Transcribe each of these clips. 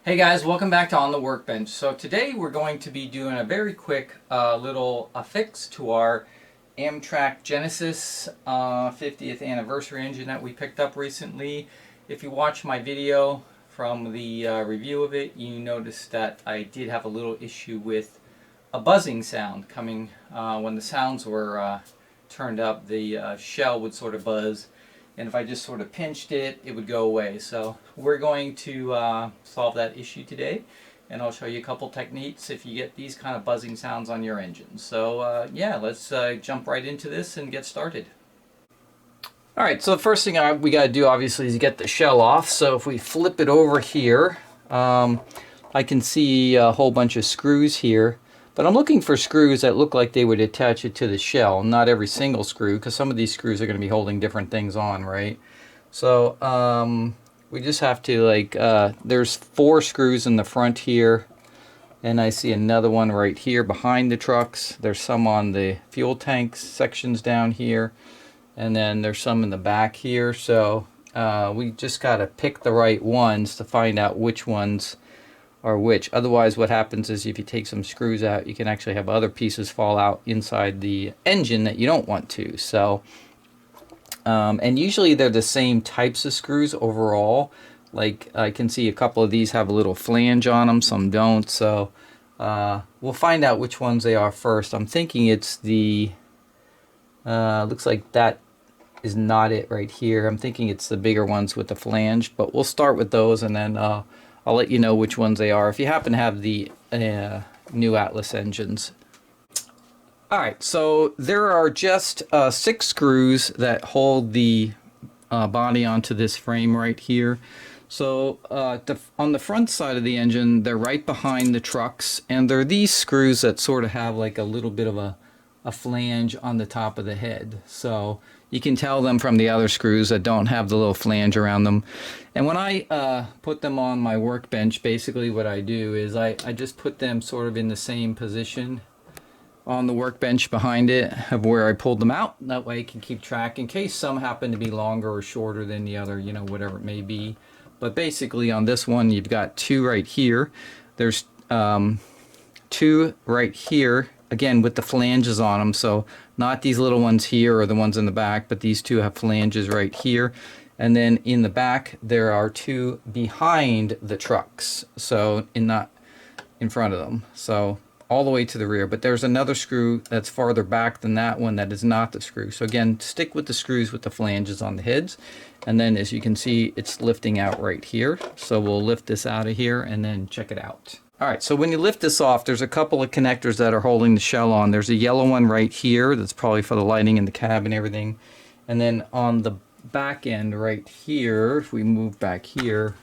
Hey guys, welcome back to On the Workbench. So today we're going to be doing a very quick little fix to our Amtrak Genesis 50th anniversary engine that we picked up recently. If you watch my video from the review of it, you noticed that I did have a little issue with a buzzing sound coming when the sounds were turned up. The shell would sort of buzz, and if I just sort of pinched it, it would go away. So we're going to solve that issue today, and I'll show you a couple techniques if you get these kind of buzzing sounds on your engine. So yeah, let's jump right into this and get started. Alright, so the first thing we got to do obviously is get the shell off. So if we flip it over here, I can see a whole bunch of screws here. But I'm looking for screws that look like they would attach it to the shell. Not every single screw, because some of these screws are going to be holding different things on, right? So we just have to there's 4 screws in the front here. And I see another one right here behind the trucks. There's some on the fuel tanks sections down here. And then there's some in the back here. So we just got to pick the right ones to find out which ones or which. Otherwise what happens is if you take some screws out, you can actually have other pieces fall out inside the engine that you don't want to. So and usually they're the same types of screws overall. Like I can see a couple of these have a little flange on them, some don't. So we'll find out which ones they are first. I'm thinking it's the looks like that is not it right here. I'm thinking it's the bigger ones with the flange, but we'll start with those, and then I'll let you know which ones they are if you happen to have the new Atlas engines. Alright, so there are just 6 screws that hold the body onto this frame right here. So on the front side of the engine, they're right behind the trucks, and they're these screws that sort of have like a little bit of a flange on the top of the head. So you can tell them from the other screws that don't have the little flange around them. And when I put them on my workbench, basically what I do is I just put them sort of in the same position on the workbench behind it of where I pulled them out. That way I can keep track in case some happen to be longer or shorter than the other, you know, whatever it may be. But basically on this one, you've got 2 right here. There's 2 right here, again with the flanges on them. So not these little ones here or the ones in the back, but these 2 have flanges right here. And then in the back there are 2 behind the trucks, so not in front of them, so all the way to the rear. But there's another screw that's farther back than that one that is not the screw. So again, stick with the screws with the flanges on the heads. And then as you can see, it's lifting out right here. So we'll lift this out of here and then check it out. Alright, so when you lift this off, there's a couple of connectors that are holding the shell on. There's a yellow one right here that's probably for the lighting in the cab and everything. And then on the back end right here, if we move back here,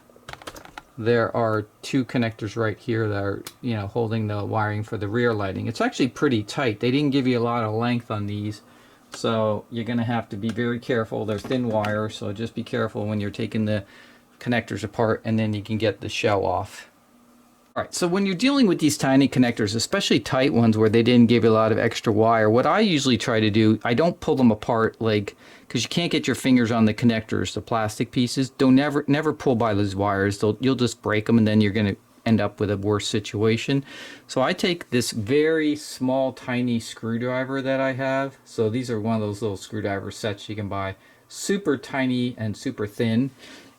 there are 2 connectors right here that are, you know, holding the wiring for the rear lighting. It's actually pretty tight. They didn't give you a lot of length on these, so you're going to have to be very careful. They're thin wire, so just be careful when you're taking the connectors apart, and then you can get the shell off. Alright, so when you're dealing with these tiny connectors, especially tight ones where they didn't give you a lot of extra wire, what I usually try to do, I don't pull them apart, like, because you can't get your fingers on the connectors, the plastic pieces. Don't never pull by those wires. You'll just break them, and then you're going to end up with a worse situation. So I take this very small, tiny screwdriver that I have. So these are one of those little screwdriver sets you can buy, super tiny and super thin.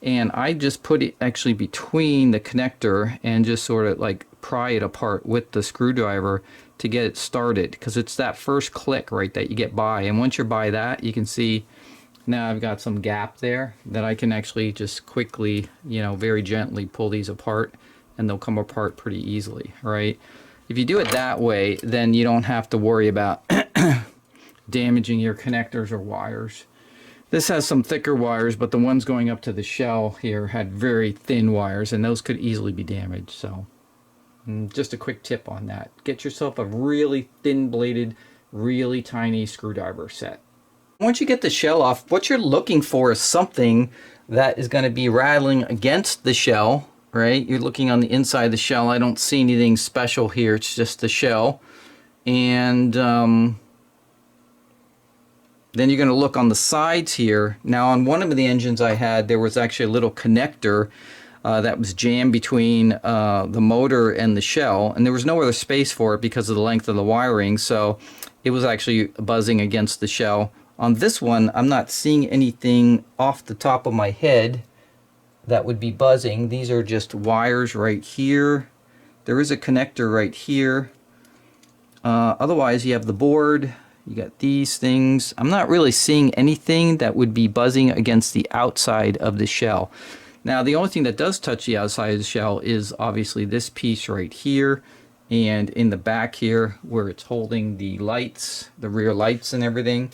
And I just put it actually between the connector and just sort of like pry it apart with the screwdriver to get it started, because it's that first click right that you get by. And once you're by that, you can see now I've got some gap there that I can actually just quickly, you know, very gently pull these apart, and they'll come apart pretty easily, right? If you do it that way, then you don't have to worry about damaging your connectors or wires. This has some thicker wires, but the ones going up to the shell here had very thin wires, and those could easily be damaged. So just a quick tip on that. Get yourself a really thin bladed, really tiny screwdriver set. Once you get the shell off, what you're looking for is something that is going to be rattling against the shell, right? You're looking on the inside of the shell. I don't see anything special here. It's just the shell. And then you're going to look on the sides here. Now on one of the engines I had, there was actually a little connector that was jammed between the motor and the shell, and there was no other space for it because of the length of the wiring, so it was actually buzzing against the shell. On this one, I'm not seeing anything off the top of my head that would be buzzing. These are just wires right here. There is a connector right here. Otherwise, you have the board, you got these things. I'm not really seeing anything that would be buzzing against the outside of the shell. Now, the only thing that does touch the outside of the shell is obviously this piece right here, and in the back here where it's holding the lights, the rear lights and everything.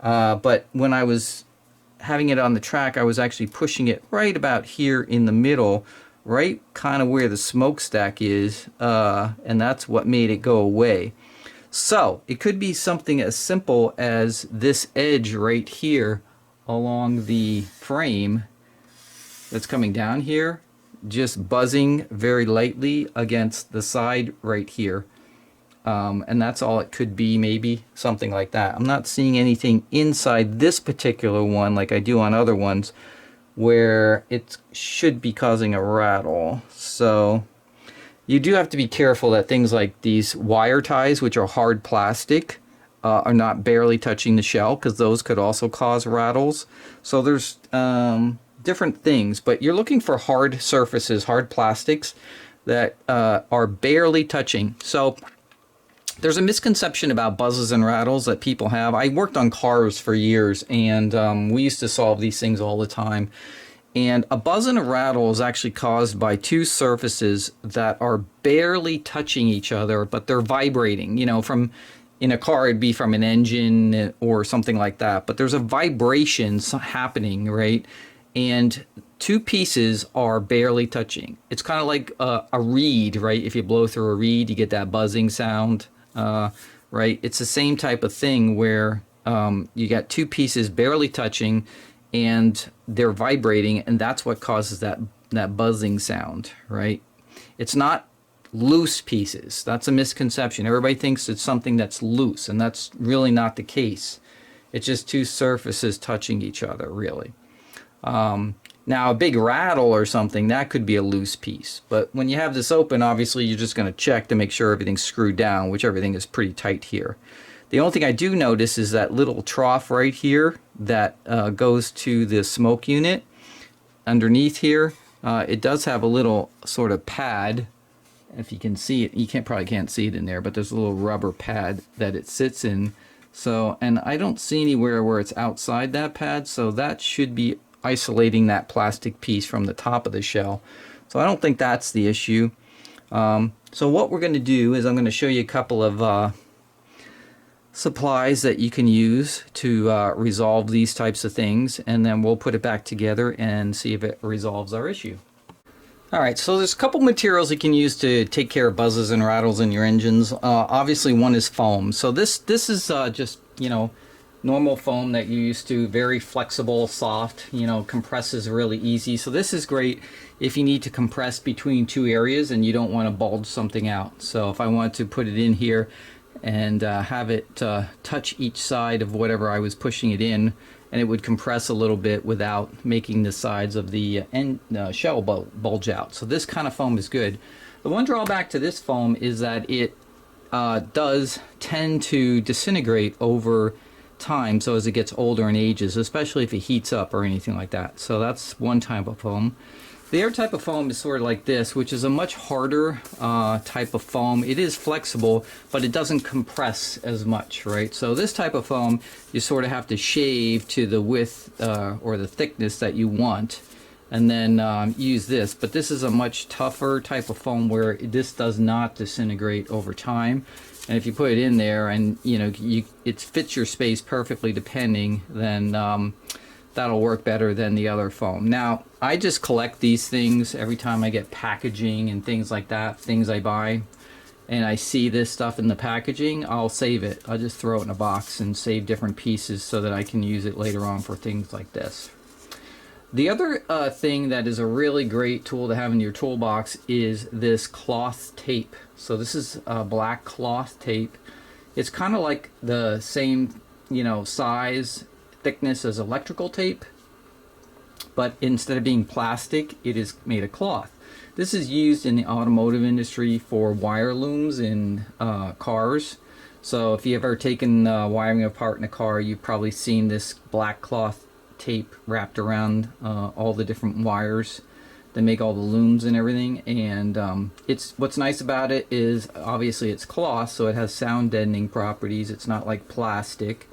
But when I was having it on the track, I was actually pushing it right about here in the middle, right kind of where the smokestack is, and that's what made it go away. So it could be something as simple as this edge right here along the frame that's coming down here, just buzzing very lightly against the side right here. And that's all it could be, maybe something like that. I'm not seeing anything inside this particular one like I do on other ones where it should be causing a rattle. So you do have to be careful that things like these wire ties, which are hard plastic, are not barely touching the shell, because those could also cause rattles. So there's different things, but you're looking for hard surfaces, hard plastics that are barely touching. So there's a misconception about buzzes and rattles that people have. I worked on cars for years, and we used to solve these things all the time. And a buzz and a rattle is actually caused by two surfaces that are barely touching each other, but they're vibrating. You know, from in a car, it'd be from an engine or something like that. But there's a vibration happening, right? And two pieces are barely touching. It's kind of like a reed, right? If you blow through a reed, you get that buzzing sound, right? It's the same type of thing where you got two pieces barely touching, and they're vibrating, and that's what causes that buzzing sound, right? It's not loose pieces. That's a misconception. Everybody thinks it's something that's loose, and that's really not the case. It's just two surfaces touching each other, really. Now, a big rattle or something, that could be a loose piece. But when you have this open, obviously you're just going to check to make sure everything's screwed down, which everything is pretty tight here. The only thing I do notice is that little trough right here that goes to the smoke unit. Underneath here, it does have a little sort of pad. If you can see it, you probably can't see it in there, but there's a little rubber pad that it sits in. So, and I don't see anywhere where it's outside that pad, so that should be isolating that plastic piece from the top of the shell. So I don't think that's the issue. So what we're going to do is I'm going to show you a couple of supplies that you can use to resolve these types of things, and then we'll put it back together and see if it resolves our issue. Alright, so there's a couple materials you can use to take care of buzzes and rattles in your engines. Obviously one is foam. So this is just, you know, normal foam that you're used to, very flexible, soft, you know, compresses really easy. So this is great if you need to compress between two areas and you don't want to bulge something out. So if I want to put it in here and have it touch each side of whatever I was pushing it in, and it would compress a little bit without making the sides of the shell bulge out. So this kind of foam is good. The one drawback to this foam is that it does tend to disintegrate over time, so as it gets older and ages, especially if it heats up or anything like that. So that's one type of foam. The other type of foam is sort of like this, which is a much harder type of foam. It is flexible, but it doesn't compress as much, right? So this type of foam, you sort of have to shave to the width or the thickness that you want, and then use this. But this is a much tougher type of foam where this does not disintegrate over time. And if you put it in there and you know it fits your space perfectly, depending, then that'll work better than the other foam. Now, I just collect these things every time I get packaging and things like that, things I buy, and I see this stuff in the packaging, I'll save it. I'll just throw it in a box and save different pieces so that I can use it later on for things like this. The other thing that is a really great tool to have in your toolbox is this cloth tape. So this is black cloth tape. It's kind of like the same, you know, size, thickness as electrical tape. but instead of being plastic, it is made of cloth. This is used in the automotive industry for wire looms in cars. So if you've ever taken wiring apart in a car, you've probably seen this black cloth tape wrapped around all the different wires that make all the looms and everything. And it's what's nice about it is obviously it's cloth, so it has sound deadening properties. It's not like plastic.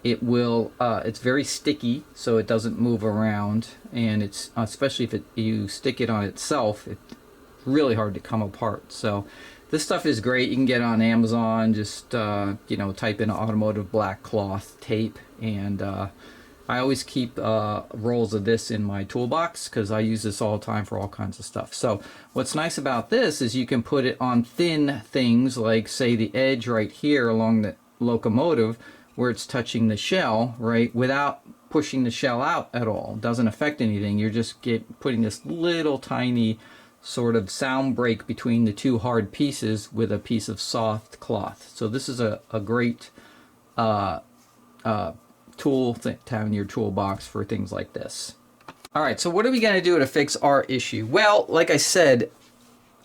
It will it's very sticky, so it doesn't move around, and it's especially if you stick it on itself, it's really hard to come apart. So this stuff is great. You can get it on Amazon. Just you know, type in automotive black cloth tape, and I always keep rolls of this in my toolbox because I use this all the time for all kinds of stuff. So what's nice about this is you can put it on thin things, like say the edge right here along the locomotive where it's touching the shell, right, without pushing the shell out at all. It doesn't affect anything. You're just putting this little tiny sort of sound break between the two hard pieces with a piece of soft cloth. So this is a great tool to have in your toolbox for things like this. All right, so what are we going to do to fix our issue? Well, like I said,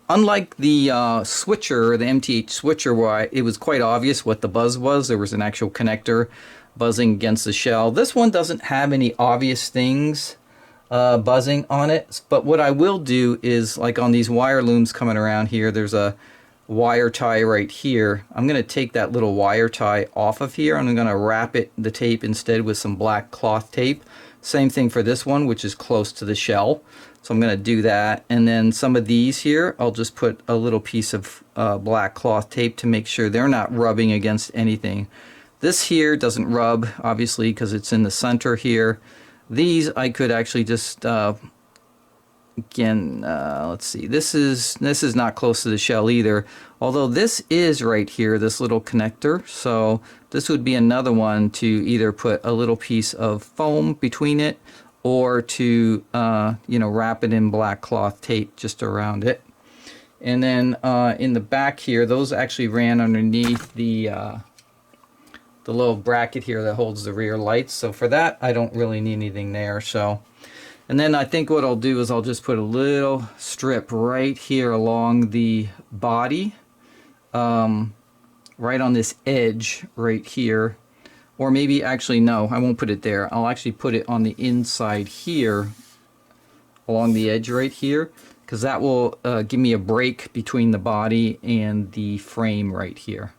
unlike the switcher, the MTH switcher, where it was quite obvious what the buzz was, there was an actual connector buzzing against the shell. This one doesn't have any obvious things buzzing on it, but what I will do is, like on these wire looms coming around here, there's a wire tie right here. I'm going to take that little wire tie off of here, and I'm going to wrap the tape instead with some black cloth tape. Same thing for this one, which is close to the shell. So I'm going to do that, and then some of these here, I'll just put a little piece of black cloth tape to make sure they're not rubbing against anything. This here doesn't rub, obviously, because it's in the center here. These I could actually just again, let's see. This is not close to the shell either. Although this is right here, this little connector. So this would be another one to either put a little piece of foam between it, or to you know, wrap it in black cloth tape just around it. And then in the back here, those actually ran underneath the little bracket here that holds the rear lights. So for that, I don't really need anything there. So, and then I think what I'll do is I'll just put a little strip right here along the body, right on this edge right here. Or maybe, actually, no, I won't put it there. I'll actually put it on the inside here, along the edge right here, because that will give me a break between the body and the frame right here.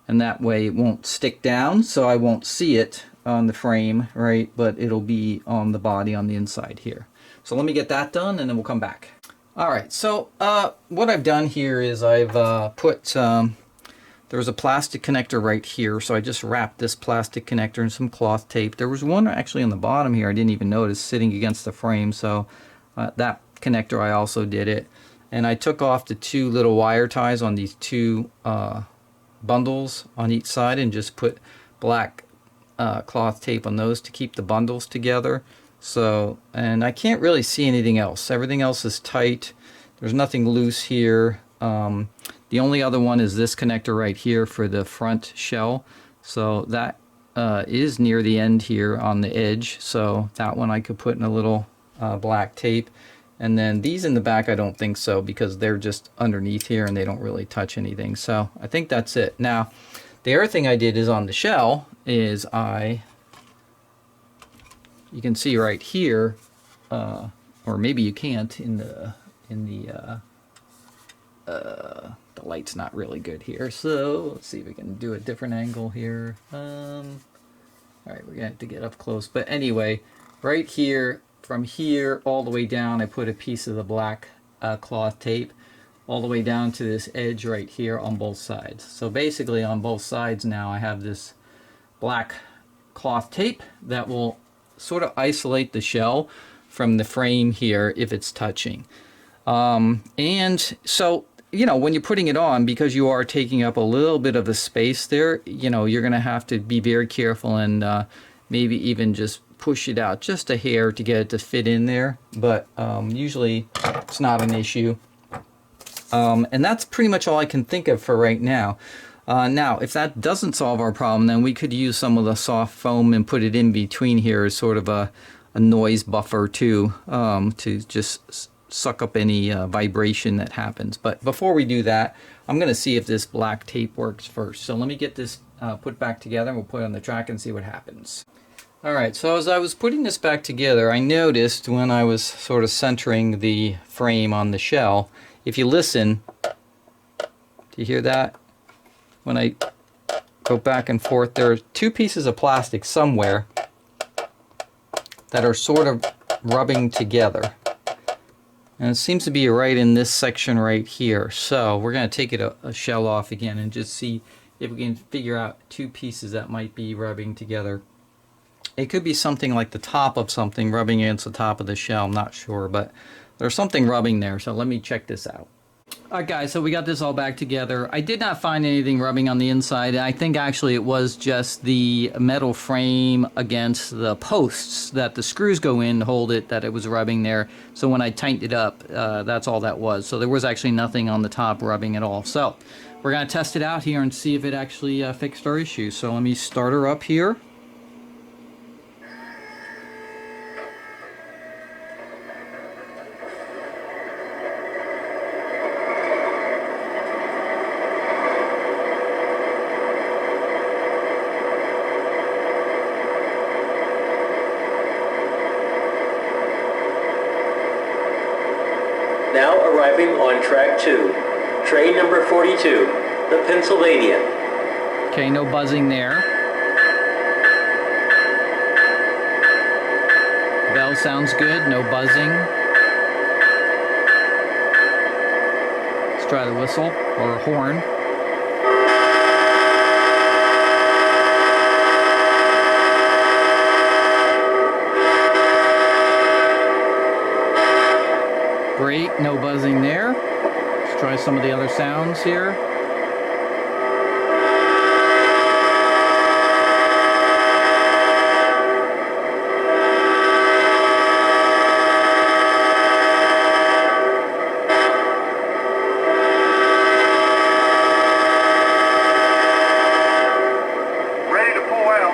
And that way it won't stick down, so I won't see it on the frame, right? But it'll be on the body on the inside here. So let me get that done, and then we'll come back. All right, so what I've done here is I've put... there was a plastic connector right here, so I just wrapped this plastic connector in some cloth tape. There was one actually on the bottom here I didn't even notice, sitting against the frame, so that connector I also did it. And I took off the two little wire ties on these two bundles on each side, and just put black cloth tape on those to keep the bundles together. So, and I can't really see anything else. Everything else is tight. There's nothing loose here. The only other one is this connector right here for the front shell. So that is near the end here on the edge. So that one I could put in a little black tape. And then these in the back, I don't think so, because they're just underneath here and they don't really touch anything. So I think that's it. Now, the other thing I did is on the shell is you can see right here, or maybe you can't in the light's not really good here, so let's see if we can do a different angle here. All right, we're gonna have to get up close, but anyway, right here, from here all the way down, I put a piece of the black cloth tape all the way down to this edge right here on both sides. So basically on both sides now I have this black cloth tape that will sort of isolate the shell from the frame here if it's touching. And so, you know, when you're putting it on, because you are taking up a little bit of a space there, you know, you're going to have to be very careful and maybe even just push it out just a hair to get it to fit in there. But usually it's not an issue. And that's pretty much all I can think of for right now. Now, if that doesn't solve our problem, then we could use some of the soft foam and put it in between here as sort of a noise buffer too, to just suck up any vibration that happens. But before we do that, I'm going to see if this black tape works first. So let me get this put back together, and we'll put it on the track and see what happens. Alright, so as I was putting this back together, I noticed when I was sort of centering the frame on the shell, if you listen, do you hear that? When I go back and forth, there are two pieces of plastic somewhere that are sort of rubbing together. And it seems to be right in this section right here. So we're going to take it a shell off again and just see if we can figure out two pieces that might be rubbing together. It could be something like the top of something rubbing against the top of the shell, I'm not sure, but there's something rubbing there, so let me check this out. Alright guys, so we got this all back together. I did not find anything rubbing on the inside. I think actually it was just the metal frame against the posts that the screws go in to hold it, that it was rubbing there. So when I tightened it up, that's all that was. So there was actually nothing on the top rubbing at all. So we're going to test it out here and see if it actually fixed our issue. So let me start her up here. Now arriving on track 2, train number 42, the Pennsylvania. Okay, no buzzing there. Bell sounds good, no buzzing. Let's try the whistle or horn. Great, no buzzing there. Let's try some of the other sounds here. Ready to pull out.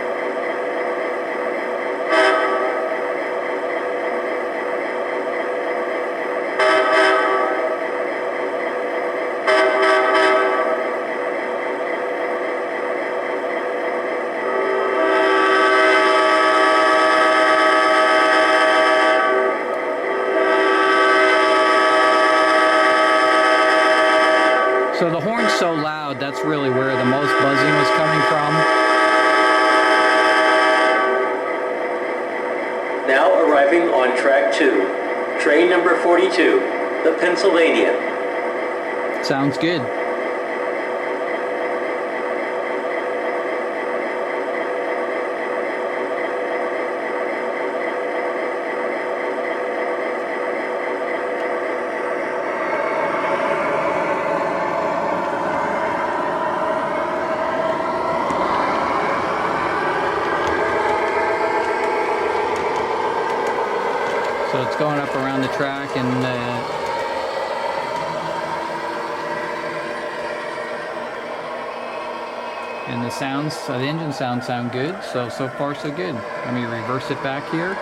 So the horn's so loud, that's really where the most buzzing was coming from. Now arriving on track 2, train number 42, the Pennsylvania. Sounds good. So it's going up around the track, and the sounds, the engine sounds sound good. So far so good. Let me reverse it back here.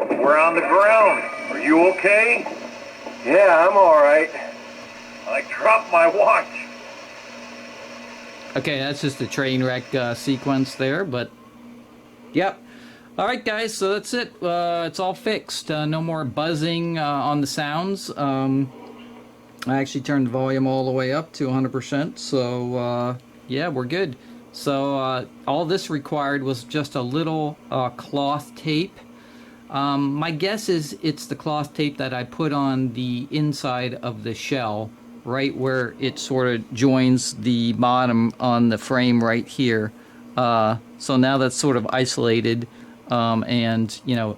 We're on the ground. Are you okay? Yeah, I'm alright. I dropped my watch. Okay, that's just a train wreck sequence there, but yep. Alright guys, so that's it. It's all fixed. No more buzzing on the sounds. I actually turned the volume all the way up to 100%, so yeah, we're good. So all this required was just a little cloth tape. My guess is it's the cloth tape that I put on the inside of the shell, right where it sort of joins the bottom on the frame right here. So now that's sort of isolated, and you know,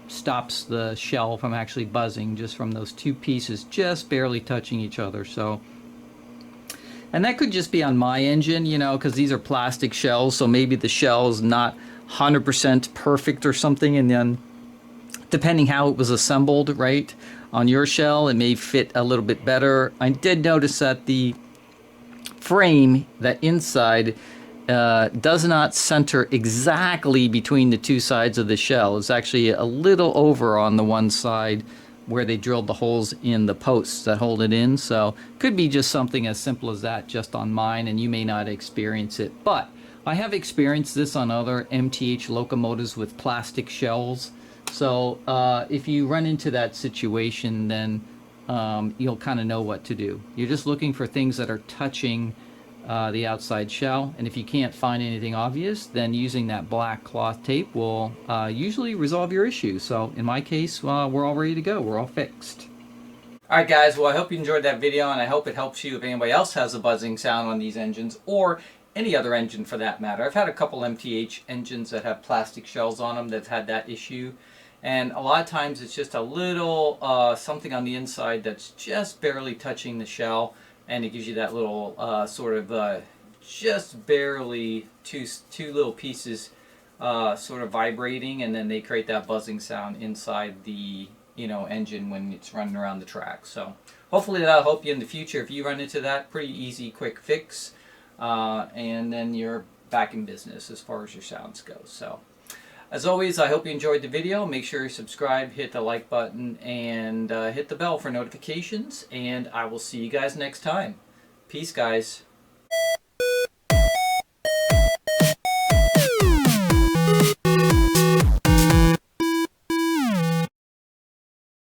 stops the shell from actually buzzing, just from those two pieces just barely touching each other. So, and that could just be on my engine, you know, because these are plastic shells, so maybe the shell's not 100% perfect or something, and then depending how it was assembled, right, on your shell, it may fit a little bit better. I did notice that the frame, that inside, does not center exactly between the two sides of the shell. It's actually a little over on the one side where they drilled the holes in the posts that hold it in. So could be just something as simple as that just on mine, and you may not experience it. But I have experienced this on other MTH locomotives with plastic shells. So if you run into that situation, then you'll kind of know what to do. You're just looking for things that are touching the outside shell, and if you can't find anything obvious, then using that black cloth tape will usually resolve your issue. So in my case, we're all ready to go. We're all fixed. Alright guys, well I hope you enjoyed that video, and I hope it helps you if anybody else has a buzzing sound on these engines, or any other engine for that matter. I've had a couple MTH engines that have plastic shells on them that's had that issue, and a lot of times it's just a little something on the inside that's just barely touching the shell, and it gives you that little sort of just barely two little pieces sort of vibrating, and then they create that buzzing sound inside the engine when it's running around the track. So hopefully that'll help you in the future if you run into that. Pretty easy, quick fix, and then you're back in business as far as your sounds go. So as always, I hope you enjoyed the video. Make sure you subscribe, hit the like button, and hit the bell for notifications. And I will see you guys next time. Peace, guys.